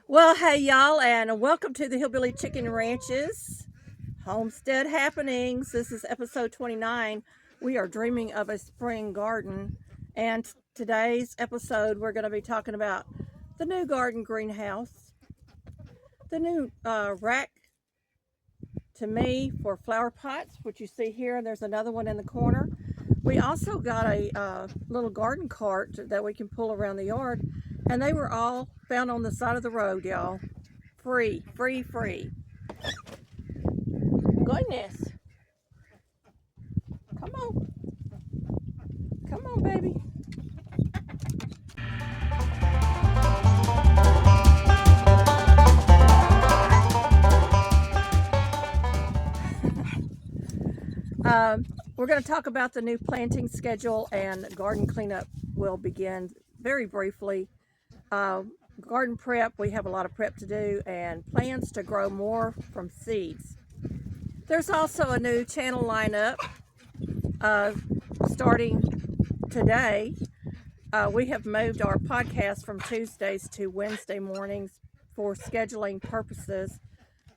Well, hey y'all, and welcome to the Hillbilly Chicken Ranch's Homestead Happenings. This is episode 29. We are dreaming of a spring garden, and today's episode we're going to be talking about the new garden greenhouse, the new rack to me for flower pots, which you see here, and there's another one in the corner. We also got a little garden cart that we can pull around the yard, and they were all found on the side of the road, y'all. Free, free, free. Goodness. Come on. Come on, baby. We're going to talk about the new planting schedule, and garden cleanup will begin very briefly. Uh, Garden prep, we have a lot of prep to do, and plans to grow more from seeds. There's also a new channel lineup uh, starting today. We have moved our podcast from Tuesdays to Wednesday mornings for scheduling purposes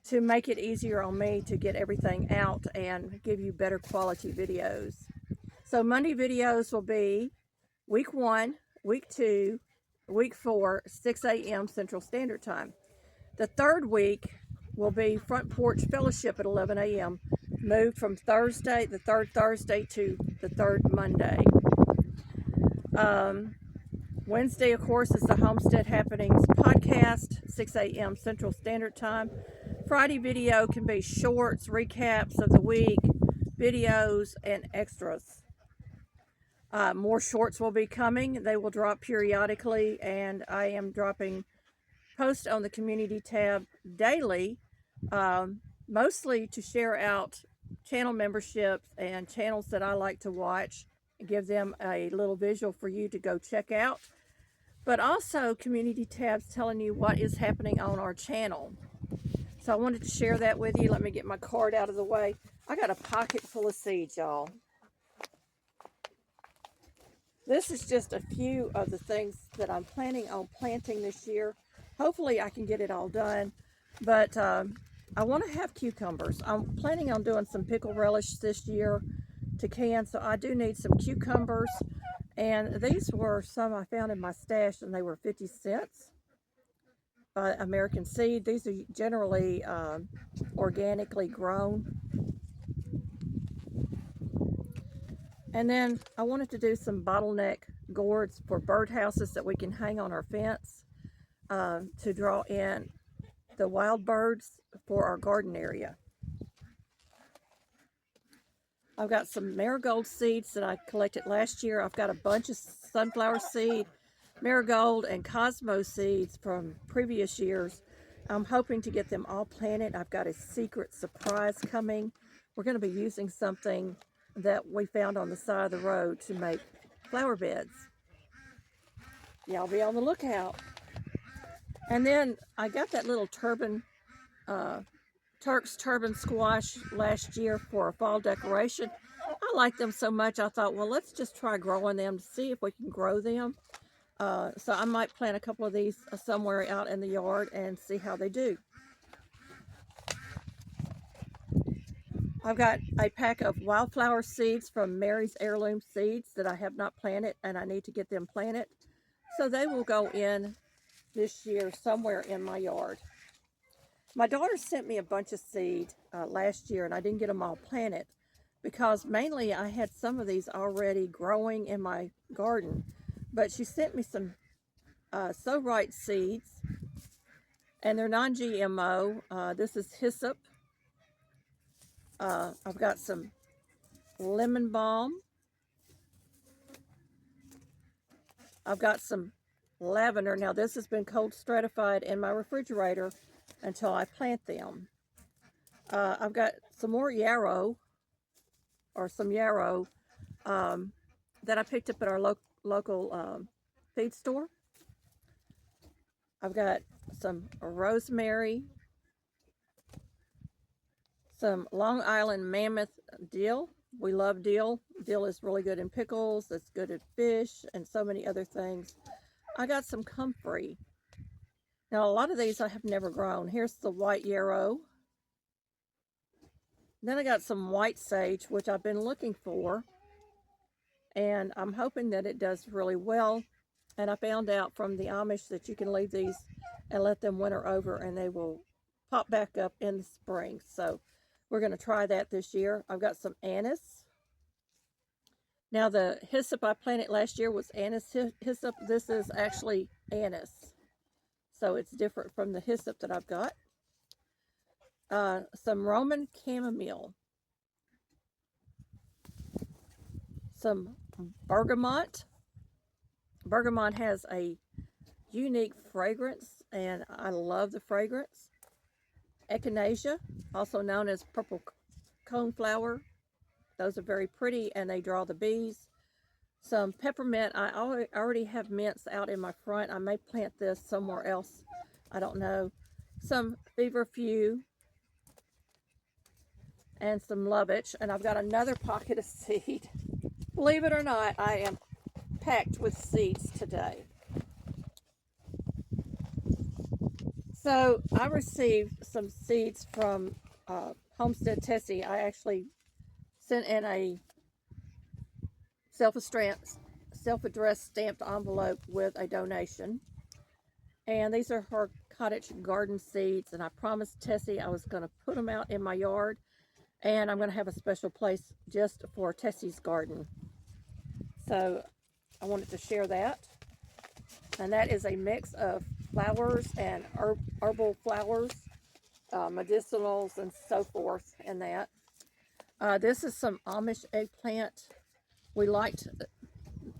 to make it easier on me to get everything out and give you better quality videos. So Monday videos will be week 1, week 2, week 4, 6 a.m. Central Standard Time. The third week will be Front Porch Fellowship at 11 a.m. moved from Thursday, the third Thursday, to the third Monday. Wednesday, of course, is the Homestead Happenings podcast, 6 a.m. Central Standard Time. Friday video can be shorts, recaps of the week, videos, and extras. More shorts will be coming. They will drop periodically, and I am dropping posts on the community tab daily, mostly to share out channel memberships and channels that I like to watch and give them a little visual for you to go check out. But also community tabs telling you what is happening on our channel. So I wanted to share that with you. Let me get my card out of the way. I got a pocket full of seeds, y'all. This is just a few of the things that I'm planning on planting this year. Hopefully I can get it all done. But I want to have cucumbers. I'm planning on doing some pickle relish this year to can. So I do need some cucumbers. And these were some I found in my stash, and they were 50 cents by American Seed. These are generally organically grown. And then I wanted to do some bottleneck gourds for birdhouses that we can hang on our fence to draw in the wild birds for our garden area. I've got some marigold seeds that I collected last year. I've got a bunch of sunflower seed, marigold, and cosmo seeds from previous years. I'm hoping to get them all planted. I've got a secret surprise coming. We're going to be using something that we found on the side of the road to make flower beds. Y'all be on the lookout. And then I got that little Turk's turban squash last year for a fall decoration. I like them so much, I thought, well, let's just try growing them to see if we can grow them. So I might plant a couple of these somewhere out in the yard and see how they do. I've got a pack of wildflower seeds from Mary's Heirloom Seeds that I have not planted, and I need to get them planted. So they will go in this year somewhere in my yard. My daughter sent me a bunch of seed last year, and I didn't get them all planted because mainly I had some of these already growing in my garden. But she sent me some So Right seeds, and they're non-GMO. This is hyssop. I've got some lemon balm. I've got some lavender. Now this has been cold stratified in my refrigerator until I plant them. I've got some more yarrow, or some yarrow, that I picked up at our local feed store. I've got some rosemary, some Long Island Mammoth dill. We love dill. Dill is really good in pickles. It's good in fish and so many other things. I got some comfrey. Now, a lot of these I have never grown. Here's the white yarrow. Then I got some white sage, which I've been looking for. And I'm hoping that it does really well. And I found out from the Amish that you can leave these and let them winter over and they will pop back up in the spring. So we're going to try that this year. I've got some anise. Now the hyssop I planted last year was anise hyssop. This is actually anise. So it's different from the hyssop that I've got. Some Roman chamomile. Some bergamot. Bergamot has a unique fragrance, and I love the fragrance. Echinacea, also known as purple coneflower. Those are very pretty, and they draw the bees. Some peppermint. I already have mints out in my front. I may plant this somewhere else. I don't know. Some feverfew. And some lovage. And I've got another pocket of seed. Believe it or not, I am packed with seeds today. So I received some seeds from Homestead Tessie. I actually sent in a self-addressed stamped envelope with a donation. And these are her cottage garden seeds. And I promised Tessie I was going to put them out in my yard. And I'm going to have a special place just for Tessie's garden. So I wanted to share that. And that is a mix of flowers and herbal flowers, medicinals and so forth in that. This is some Amish eggplant. We liked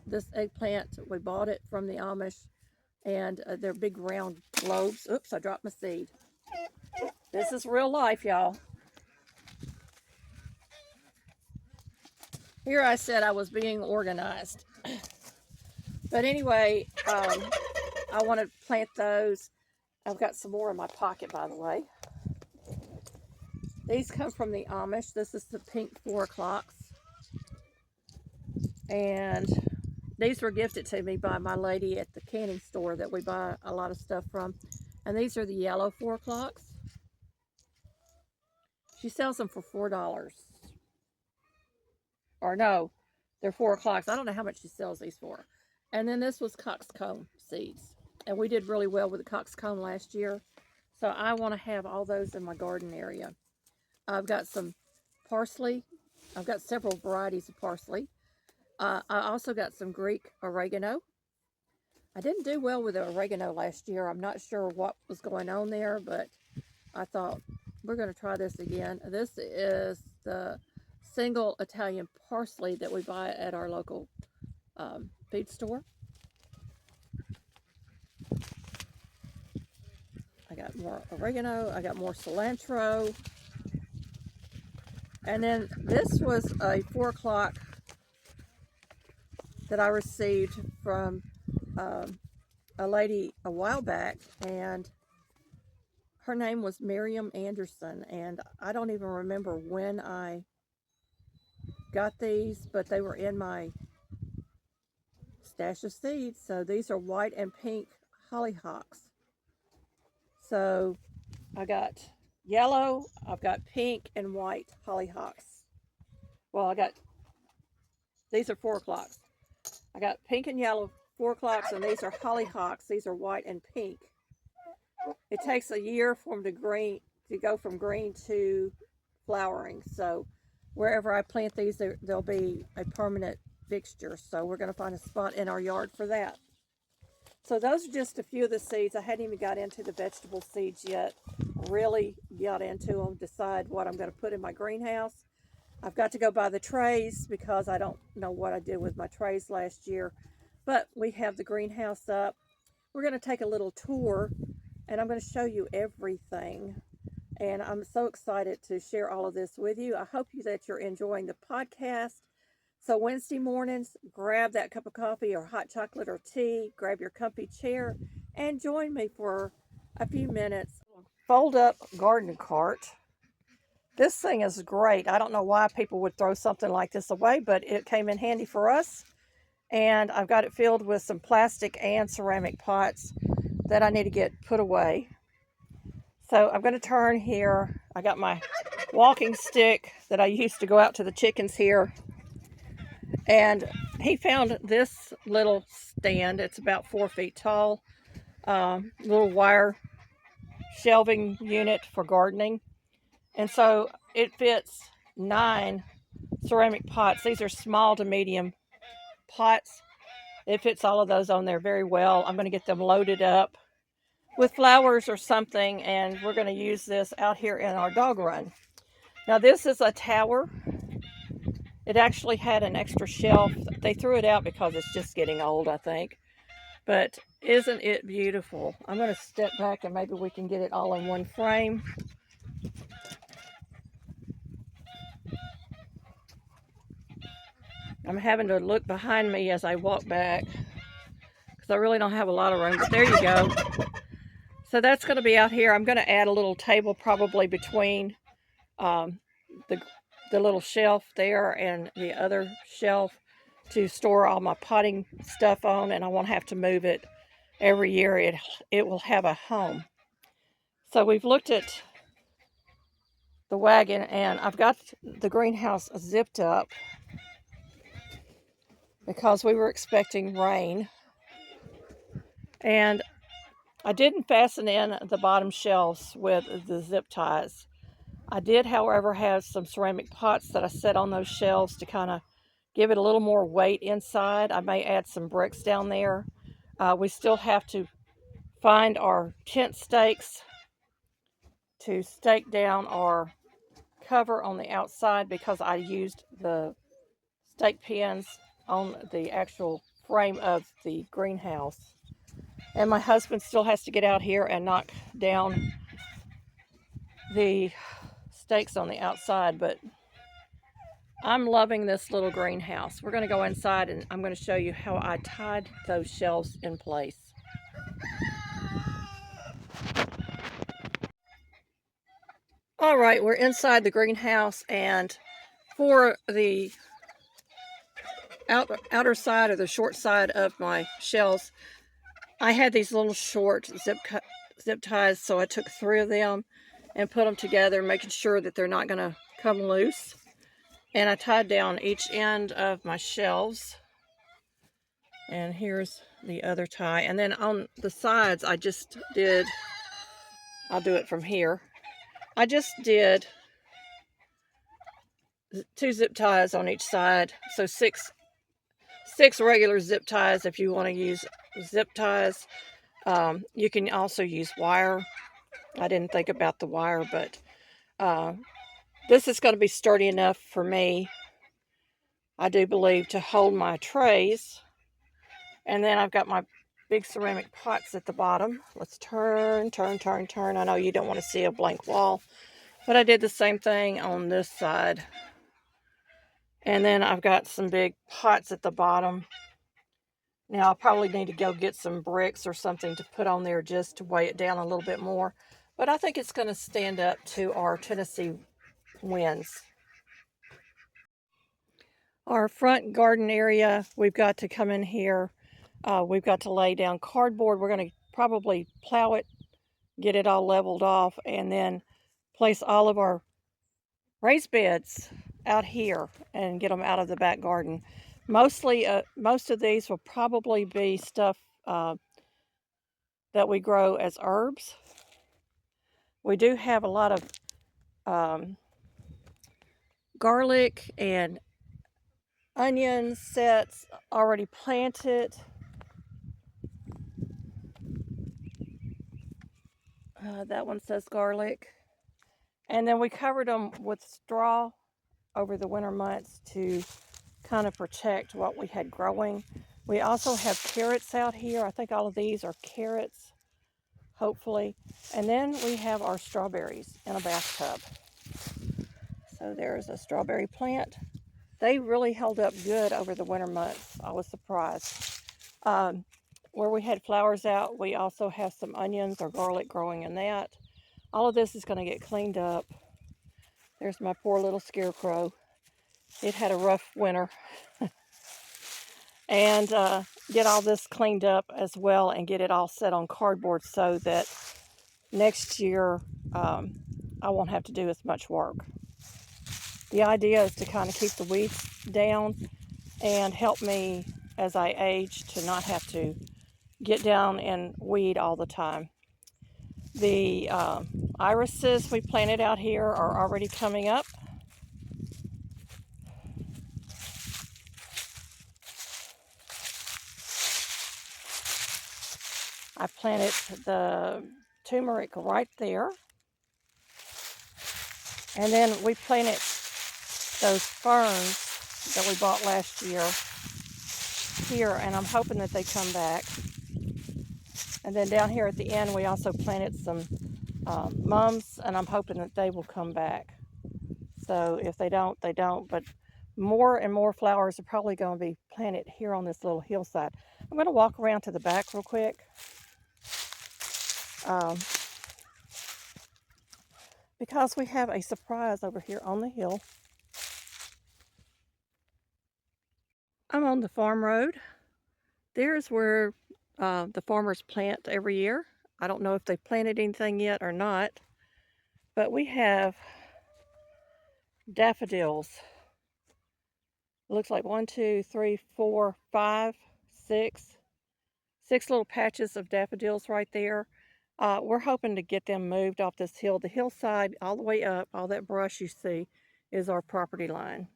this eggplant. We bought it from the Amish, and they're big round globes. Oops, I dropped my seed. This is real life, y'all. Here I said I was being organized. But anyway, I want to plant those. I've got some more in my pocket, by the way. These come from the Amish. This is the pink 4 o'clocks. And these were gifted to me by my lady at the canning store that we buy a lot of stuff from. And these are the yellow 4 o'clocks. She sells them for $4. Or no, they're 4 o'clocks. I don't know how much she sells these for. And then this was coxcomb seeds. And we did really well with the coxcomb last year. So I want to have all those in my garden area. I've got some parsley. I've got several varieties of parsley. I also got some Greek oregano. I didn't do well with the oregano last year. I'm not sure what was going on there, but I thought we're going to try this again. This is the single Italian parsley that we buy at our local feed store. I got more oregano. I got more cilantro. And then this was a 4 o'clock that I received from a lady a while back, and her name was Miriam Anderson, and I don't even remember when I got these, but they were in my stash of seeds. So these are white and pink hollyhocks. So I got yellow, I've got pink and white hollyhocks. Well, these are 4 o'clocks. I got pink and yellow 4 o'clocks, and these are hollyhocks. These are white and pink. It takes a year for them to go from green to flowering. So wherever I plant these, they'll be a permanent fixture. So we're going to find a spot in our yard for that. So those are just a few of the seeds. I hadn't even got into the vegetable seeds yet. Really got into them, decide what I'm going to put in my greenhouse. I've got to go buy the trays because I don't know what I did with my trays last year. But we have the greenhouse up. We're going to take a little tour, and I'm going to show you everything. And I'm so excited to share all of this with you. I hope that you're enjoying the podcast. So Wednesday mornings, grab that cup of coffee or hot chocolate or tea, grab your comfy chair, and join me for a few minutes. Fold up garden cart. This thing is great. I don't know why people would throw something like this away, but it came in handy for us. and I've got it filled with some plastic and ceramic pots that I need to get put away. So I'm going to turn here. I got my walking stick that I used to go out to the chickens here, and he found this little stand. It's about 4 feet tall, little wire shelving unit for gardening, and so it fits 9 ceramic pots. These are small to medium pots. It fits all of those on there very well. I'm going to get them loaded up with flowers or something, and we're going to use this out here in our dog run. Now this is a tower. It actually had an extra shelf. They threw it out because it's just getting old, I think. But isn't it beautiful? I'm going to step back and maybe we can get it all in one frame. I'm having to look behind me as I walk back because I really don't have a lot of room, but there you go. So that's going to be out here. I'm going to add a little table probably between the little shelf there and the other shelf to store all my potting stuff on, and I won't have to move it every year. It will have a home. So we've looked at the wagon, and I've got the greenhouse zipped up because we were expecting rain, and I didn't fasten in the bottom shelves with the zip ties. I did, however, have some ceramic pots that I set on those shelves to kind of give it a little more weight inside. I may add some bricks down there. We still have to find our tent stakes to stake down our cover on the outside because I used the stake pins on the actual frame of the greenhouse. And my husband still has to get out here and knock down the stakes on the outside, but I'm loving this little greenhouse. We're going to go inside and I'm going to show you how I tied those shelves in place. All right, we're inside the greenhouse, and for the outer side or the short side of my shelves, I had these little short zip ties, so I took 3 of them and put them together, making sure that they're not going to come loose. And I tied down each end of my shelves. And here's the other tie. And then on the sides, I just did, I'll do it from here. I just did 2 zip ties on each side. So six regular zip ties if you want to use zip ties. You can also use wire. I didn't think about the wire, but this is going to be sturdy enough for me, I do believe, to hold my trays. And then I've got my big ceramic pots at the bottom. Let's turn. I know you don't want to see a blank wall, but I did the same thing on this side. And then I've got some big pots at the bottom. Now I'll probably need to go get some bricks or something to put on there just to weigh it down a little bit more. But I think it's going to stand up to our Tennessee winds. Our front garden area, we've got to come in here. We've got to lay down cardboard. We're going to probably plow it, get it all leveled off, and then place all of our raised beds out here and get them out of the back garden. Most of these will probably be stuff that we grow as herbs. We do have a lot of garlic and onion sets already planted. That one says garlic. And then we covered them with straw over the winter months to kind of protect what we had growing. We also have carrots out here. I think all of these are carrots, hopefully. And then we have our strawberries in a bathtub. So there's a strawberry plant. They really held up good over the winter months. I was surprised. Where we had flowers out, we also have some onions or garlic growing in that. All of this is going to get cleaned up. There's my poor little scarecrow. It had a rough winter. and get all this cleaned up as well and get it all set on cardboard so that next year I won't have to do as much work. The idea is to kind of keep the weeds down and help me as I age to not have to get down and weed all the time. The irises we planted out here are already coming up. I planted the turmeric right there. And then we planted those ferns that we bought last year here, and I'm hoping that they come back. And then down here at the end, we also planted some mums, and I'm hoping that they will come back. So if they don't, they don't. But more and more flowers are probably going to be planted here on this little hillside. I'm going to walk around to the back real quick. Because we have a surprise over here on the hill. I'm on the farm road. There's where the farmers plant every year. I don't know if they've planted anything yet or not, but we have daffodils. It looks like 1, 2, 3, 4, 5, 6 little patches of daffodils right there. We're hoping to get them moved off this hill. The hillside all the way up, all that brush you see, is our property line.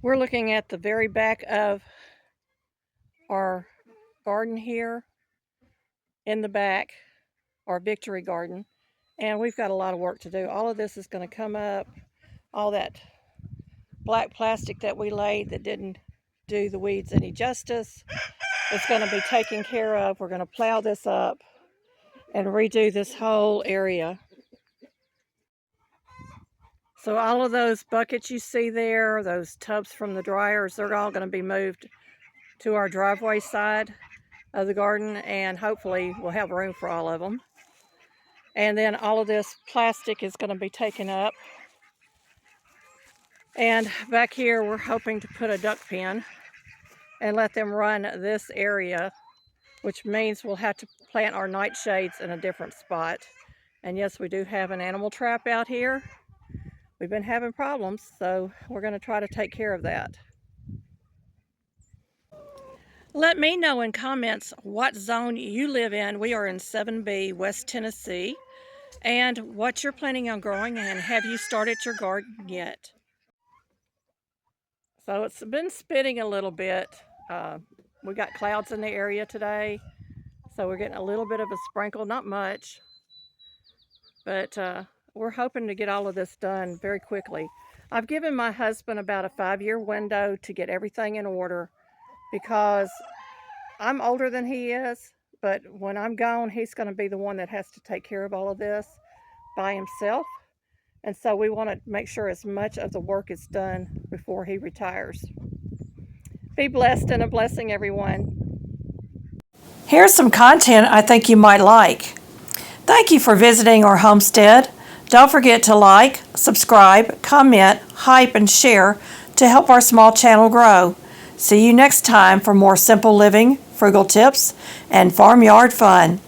We're looking at the very back of our garden here, in the back, our victory garden, and we've got a lot of work to do. All of this is going to come up. All that black plastic that we laid that didn't do the weeds any justice, it's going to be taken care of. We're going to plow this up and redo this whole area. So all of those buckets you see there, those tubs from the dryers, they're all going to be moved to our driveway side of the garden, and hopefully we'll have room for all of them. And then all of this plastic is going to be taken up. And back here we're hoping to put a duck pen and let them run this area, which means we'll have to plant our nightshades in a different spot. And yes, we do have an animal trap out here. We've been having problems, so we're going to try to take care of that. Let me know in comments what zone you live in. We are in 7B, West Tennessee. And what you're planning on growing, and have you started your garden yet? So it's been spitting a little bit. We got clouds in the area today, so we're getting a little bit of a sprinkle, not much. But we're hoping to get all of this done very quickly. I've given my husband about a 5-year window to get everything in order, because I'm older than he is, but when I'm gone, he's going to be the one that has to take care of all of this by himself. And so we want to make sure as much of the work is done before he retires. Be blessed and a blessing, everyone. Here's some content I think you might like. Thank you for visiting our homestead. Don't forget to like, subscribe, comment, hype, and share to help our small channel grow. See you next time for more simple living, frugal tips, and farmyard fun.